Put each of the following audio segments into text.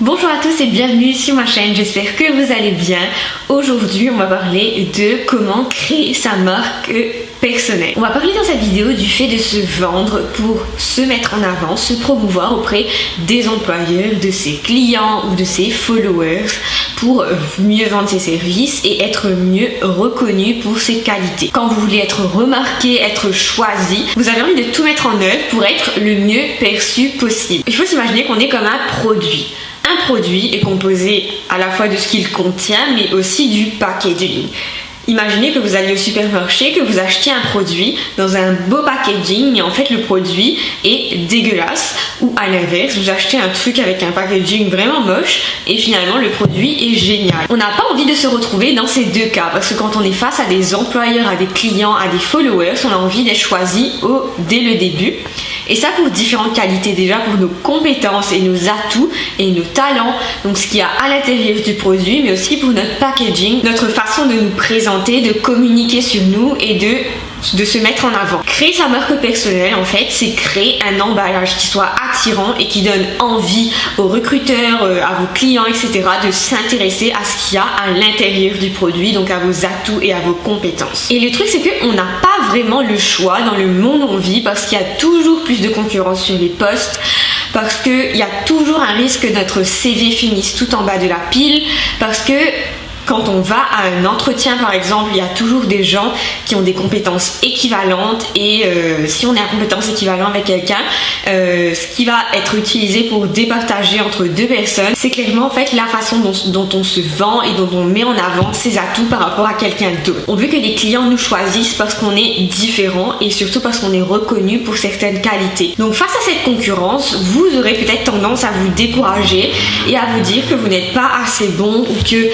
Bonjour à tous et bienvenue sur ma chaîne, j'espère que vous allez bien. Aujourd'hui on va parler de comment créer sa marque personnelle. On va parler dans cette vidéo du fait de se vendre pour se mettre en avant, se promouvoir auprès des employeurs, de ses clients ou de ses followers pour mieux vendre ses services et être mieux reconnu pour ses qualités. Quand vous voulez être remarqué, être choisi, vous avez envie de tout mettre en œuvre pour être le mieux perçu possible. Il faut s'imaginer qu'on est comme un produit. Un produit est composé à la fois de ce qu'il contient mais aussi du packaging. Imaginez que vous alliez au supermarché, que vous achetiez un produit dans un beau packaging mais en fait le produit est dégueulasse, ou à l'inverse, vous achetez un truc avec un packaging vraiment moche et finalement le produit est génial. On n'a pas envie de se retrouver dans ces deux cas parce que quand on est face à des employeurs, à des clients, à des followers, on a envie d'être choisi dès le début. Et ça pour différentes qualités, déjà pour nos compétences et nos atouts et nos talents, donc ce qu'il y a à l'intérieur du produit, mais aussi pour notre packaging, notre façon de nous présenter, de communiquer sur nous et de se mettre en avant. Créer sa marque personnelle, en fait, c'est créer un emballage qui soit attirant et qui donne envie aux recruteurs, à vos clients, etc. de s'intéresser à ce qu'il y a à l'intérieur du produit, donc à vos atouts et à vos compétences. Et le truc, c'est qu'on n'a pas vraiment le choix dans le monde où on vit parce qu'il y a toujours plus de concurrence sur les postes, parce qu'il y a toujours un risque que notre CV finisse tout en bas de la pile, parce que quand on va à un entretien par exemple, il y a toujours des gens qui ont des compétences équivalentes et si on est à compétences équivalentes avec quelqu'un, ce qui va être utilisé pour départager entre deux personnes, c'est clairement en fait la façon dont on se vend et dont on met en avant ses atouts par rapport à quelqu'un d'autre. On veut que les clients nous choisissent parce qu'on est différent et surtout parce qu'on est reconnu pour certaines qualités. Donc face à cette concurrence, vous aurez peut-être tendance à vous décourager et à vous dire que vous n'êtes pas assez bon ou que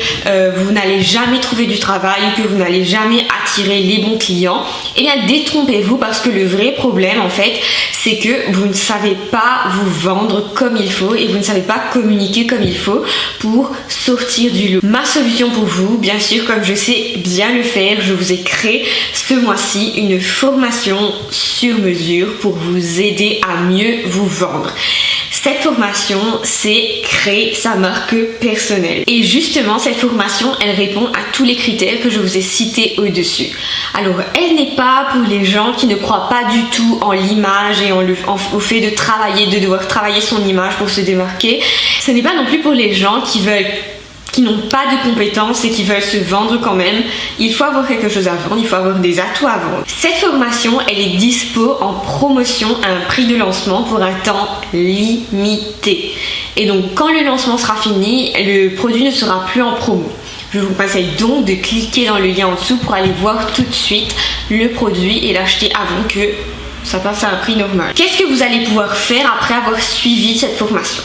vous n'allez jamais trouver du travail, que vous n'allez jamais attirer les bons clients. Eh bien détrompez-vous parce que le vrai problème en fait c'est que vous ne savez pas vous vendre comme il faut et vous ne savez pas communiquer comme il faut pour sortir du lot. Ma solution pour vous, bien sûr comme je sais bien le faire, je vous ai créé ce mois-ci une formation sur mesure pour vous aider à mieux vous vendre. Cette formation, c'est créer sa marque personnelle. Et justement, cette formation, elle répond à tous les critères que je vous ai cités au-dessus. Alors, elle n'est pas pour les gens qui ne croient pas du tout en l'image et au fait de devoir travailler son image pour se démarquer. Ce n'est pas non plus pour les gens qui n'ont pas de compétences et qui veulent se vendre quand même. Il faut avoir quelque chose à vendre, il faut avoir des atouts à vendre. Cette formation, elle est dispo en promotion à un prix de lancement pour un temps limité. Et donc quand le lancement sera fini, le produit ne sera plus en promo. Je vous conseille donc de cliquer dans le lien en dessous pour aller voir tout de suite le produit et l'acheter avant que ça passe à un prix normal. Qu'est-ce que vous allez pouvoir faire après avoir suivi cette formation ?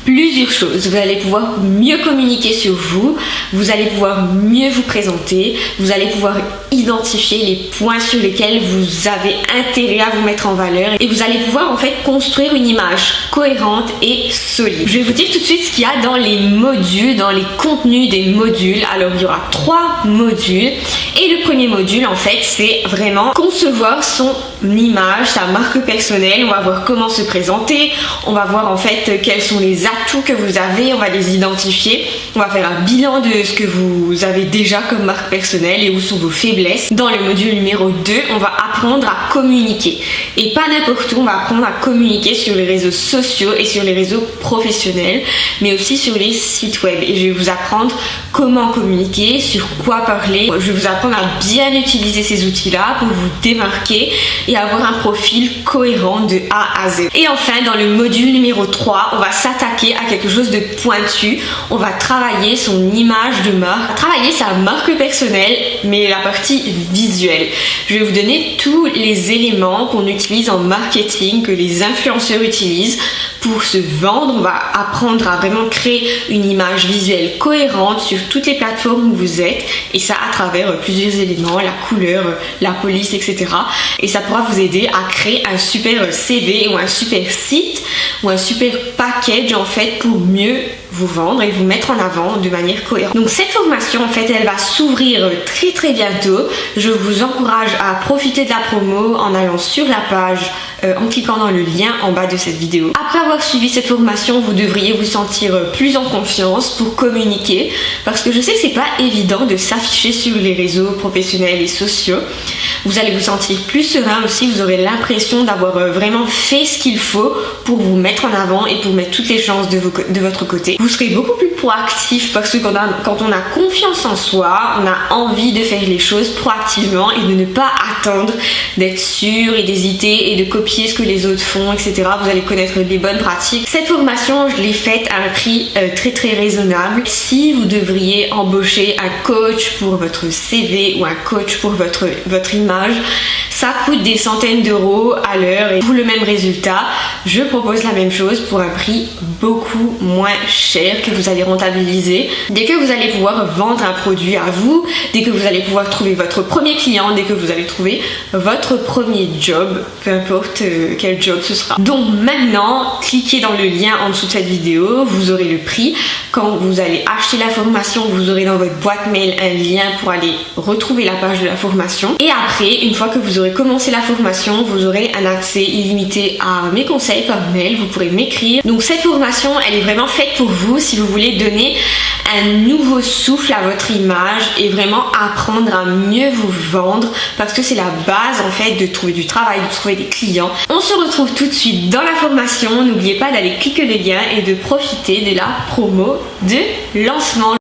Plusieurs choses. Vous allez pouvoir mieux communiquer sur vous, vous allez pouvoir mieux vous présenter, vous allez pouvoir identifier les points sur lesquels vous avez intérêt à vous mettre en valeur et vous allez pouvoir en fait construire une image cohérente et solide. Je vais vous dire tout de suite ce qu'il y a dans les modules, dans les contenus des modules. Alors il y aura 3 modules et le premier module en fait c'est vraiment concevoir son image, sa marque personnelle. On va voir comment se présenter, on va voir en fait quels sont les atouts que vous avez, on va les identifier, on va faire un bilan de ce que vous avez déjà comme marque personnelle et où sont vos faiblesses. Dans le module numéro 2, on va apprendre à communiquer et pas n'importe où, on va apprendre à communiquer sur les réseaux sociaux et sur les réseaux professionnels mais aussi sur les sites web et je vais vous apprendre comment communiquer, sur quoi parler. Je vais vous apprendre à bien utiliser ces outils-là pour vous démarquer et avoir un profil cohérent de A à Z. Et enfin, dans le module numéro 3, on va s'attaquer à quelque chose de pointu. On va travailler son image de marque, travailler sa marque personnelle, mais la partie visuelle. Je vais vous donner tous les éléments qu'on utilise en marketing, que les influenceurs utilisent pour se vendre. On va apprendre à vraiment créer une image visuelle cohérente sur toutes les plateformes où vous êtes et ça à travers plusieurs éléments, la couleur, la police, etc. Et ça pourra vous aider à créer un super CV ou un super site ou un super package en fait pour mieux vous vendre et vous mettre en avant de manière cohérente. Donc cette formation en fait elle va s'ouvrir très bientôt. Je vous encourage à profiter de la promo en allant sur la page en cliquant dans le lien en bas de cette vidéo. Après avoir suivi cette formation, vous devriez vous sentir plus en confiance pour communiquer, parce que je sais que c'est pas évident de s'afficher sur les réseaux professionnels et sociaux. Vous allez vous sentir plus serein aussi, vous aurez l'impression d'avoir vraiment fait ce qu'il faut pour vous mettre en avant et pour mettre toutes les chances de votre côté. Vous serez beaucoup plus proactif parce que quand on a confiance en soi, on a envie de faire les choses proactivement et de ne pas attendre d'être sûr et d'hésiter et de copier ce que les autres font, etc. Vous allez connaître les bonnes pratiques. Cette formation, je l'ai faite à un prix très raisonnable. Si vous devriez embaucher un coach pour votre CV ou un coach pour votre image, ça coûte des centaines d'euros à l'heure et pour le même résultat, je propose la même chose pour un prix beaucoup moins cher que vous allez rentabiliser. Dès que vous allez pouvoir vendre un produit à vous, dès que vous allez pouvoir trouver votre premier client, dès que vous allez trouver votre premier job, peu importe quel job ce sera. Donc maintenant, cliquez dans le lien en dessous de cette vidéo, vous aurez le prix. Quand vous allez acheter la formation, vous aurez dans votre boîte mail un lien pour aller retrouver la page de la formation. Et après, une fois que vous aurez commencé la formation, vous aurez un accès illimité à mes conseils par mail, vous pourrez m'écrire. Donc cette formation, elle est vraiment faite pour vous si vous voulez donner un nouveau souffle à votre image et vraiment apprendre à mieux vous vendre, parce que c'est la base en fait de trouver du travail, de trouver des clients. On se retrouve tout de suite dans la formation. N'oubliez pas d'aller cliquer le lien et de profiter de la promo de lancement.